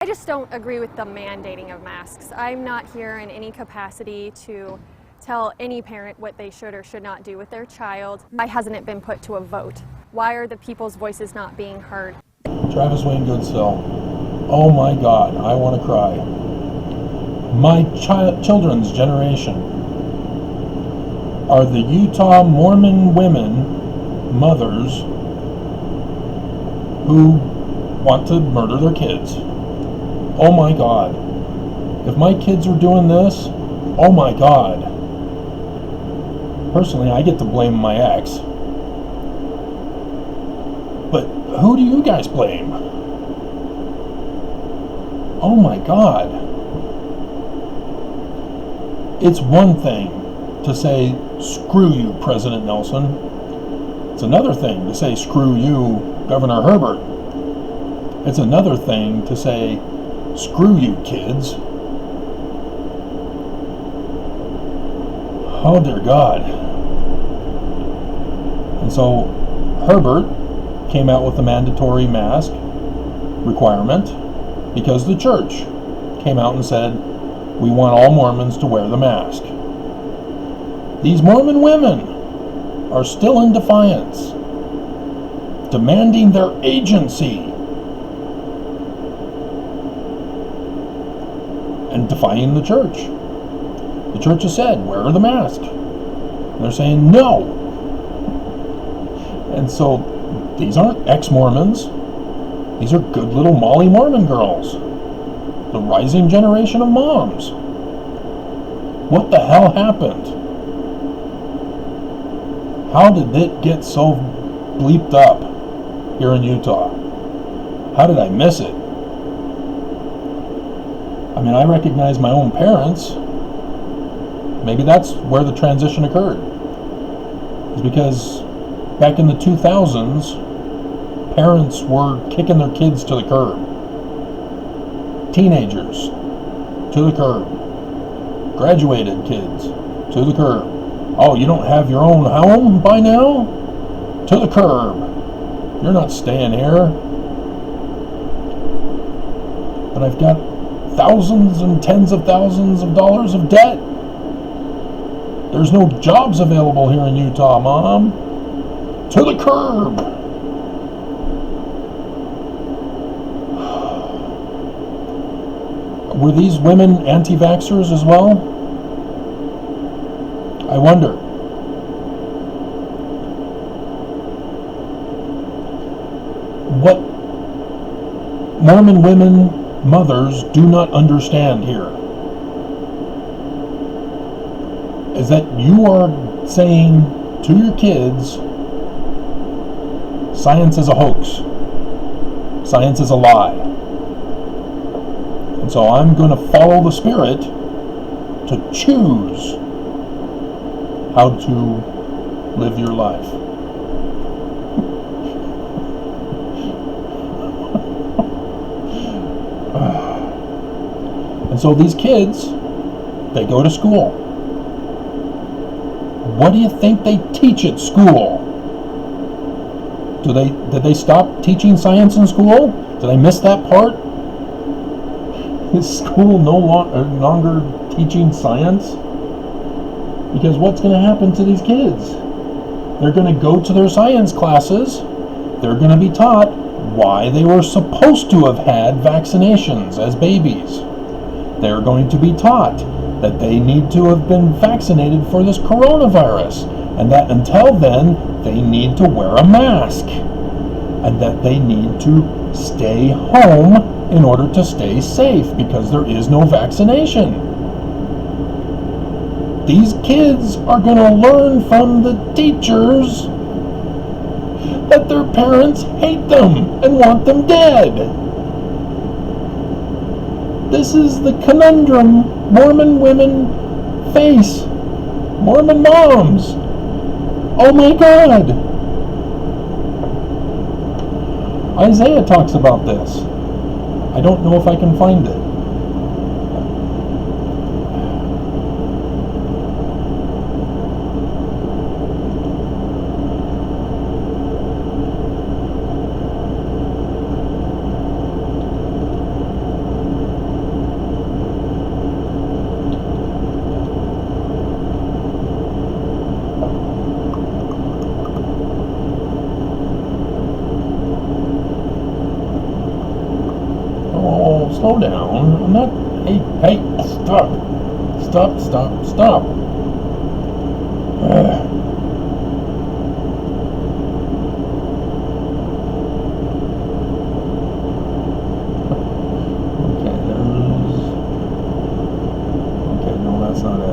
I just don't agree with the mandating of masks. I'm not here in any capacity to tell any parent what they should or should not do with their child. Why hasn't it been put to a vote? Why are the people's voices not being heard? Travis Wayne Goodsill. Oh my God, I want to cry. My children's generation are the Utah Mormon women, mothers, who want to murder their kids. Oh my God. If my kids were doing this, oh my God. Personally, I get to blame my ex. But who do you guys blame? Oh my God. It's one thing to say, screw you, President Nelson. It's another thing to say, screw you, Governor Herbert. It's another thing to say, screw you, kids. Oh dear God. And so Herbert came out with the mandatory mask requirement because the church came out and said, we want all Mormons to wear the mask. These Mormon women are still in defiance, demanding their agency and defying the church. The church has said, wear the mask. And they're saying no. And so these aren't ex-Mormons. These are good little Molly Mormon girls. The rising generation of moms. What the hell happened? How did it get so bleeped up here in Utah? How did I miss it? I mean, I recognize my own parents. Maybe that's where the transition occurred. It's because back in the 2000s, parents were kicking their kids to the curb. Teenagers to the curb. Graduated kids to the curb. Oh, you don't have your own home by now? To the curb. You're not staying here. But I've got thousands and tens of thousands of dollars of debt. There's no jobs available here in Utah, Mom. To the curb. Were these women anti-vaxxers as well? I wonder. What Mormon women, mothers, do not understand here is that you are saying to your kids, science is a hoax. Science is a lie. And so I'm going to follow the Spirit to choose how to live your life. And so these kids, they go to school. What do you think they teach at school? Did they stop teaching science in school? Did I miss that part? Is school no longer teaching science? Because what's going to happen to these kids? They're going to go to their science classes. They're going to be taught why they were supposed to have had vaccinations as babies. They're going to be taught that they need to have been vaccinated for this coronavirus, and that until then, they need to wear a mask, and that they need to stay home in order to stay safe because there is no vaccination. These kids are going to learn from the teachers that their parents hate them and want them dead. This is the conundrum Mormon women face. Mormon moms. Oh my God. Isaiah talks about this. I don't know if I can find it. Stop. Stop, stop, stop. Okay, no, that's not it.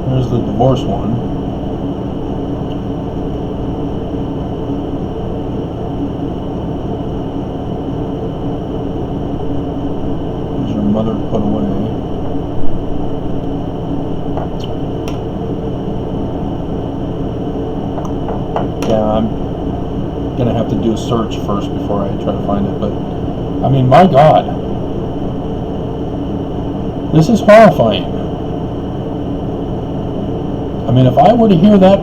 There's the divorce one. There's your mother put away. Yeah, I'm gonna have to do a search first before I try to find it, but I mean, my God, this is horrifying. I mean, if I were to hear that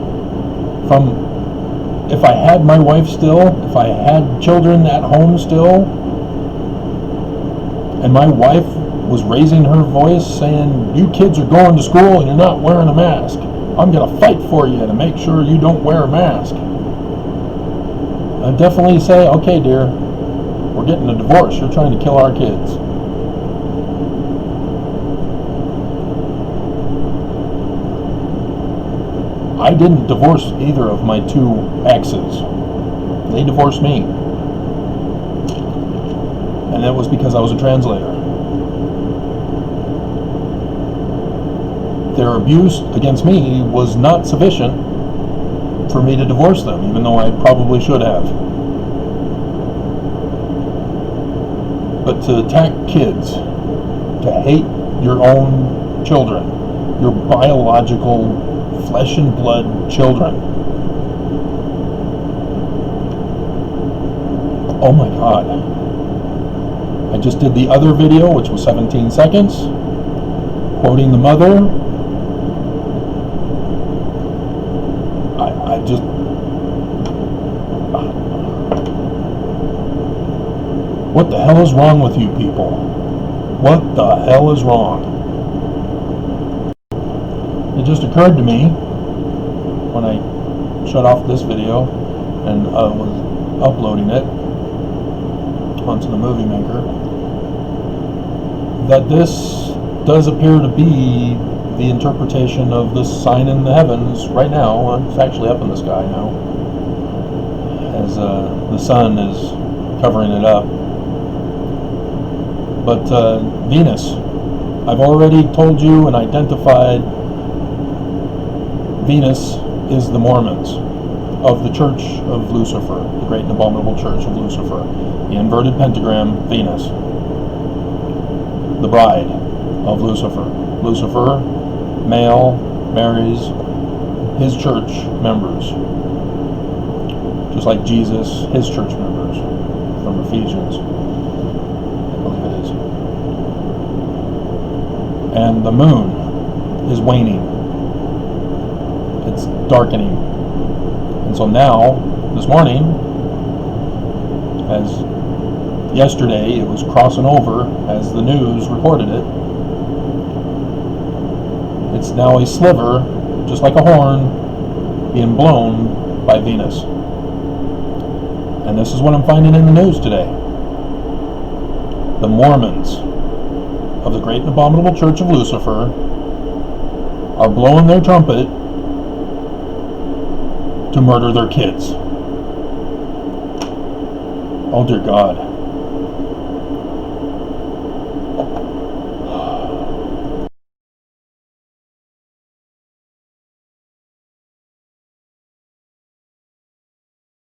if I had my wife still, if I had children at home still, and my wife was raising her voice saying, you kids are going to school and you're not wearing a mask, I'm going to fight for you to make sure you don't wear a mask, I'd definitely say, okay, dear, we're getting a divorce. You're trying to kill our kids. I didn't divorce either of my two exes. They divorced me. And that was because I was a translator. Their abuse against me was not sufficient for me to divorce them, even though I probably should have. But to attack kids, to hate your own children, your biological flesh and blood children. Oh my God. I just did the other video, which was 17 seconds, quoting the mother. I just... What the hell is wrong with you people? What the hell is wrong? It just occurred to me when I shut off this video and was uploading it onto the Movie Maker that this does appear to be the interpretation of this sign in the heavens right now. It's actually up in the sky now, as the sun is covering it up. But Venus, I've already told you and identified Venus is the Mormons of the Church of Lucifer, the Great and Abominable Church of Lucifer, the inverted pentagram, Venus, the bride of Lucifer. Lucifer, male, marries his church members, just like Jesus, his church members, from Ephesians, I believe it is. And the moon is waning. It's darkening. And so now, this morning, as yesterday it was crossing over as the news reported it, it's now a sliver, just like a horn, being blown by Venus. And this is what I'm finding in the news today. The Mormons of the Great and Abominable Church of Lucifer are blowing their trumpet to murder their kids. Oh dear God.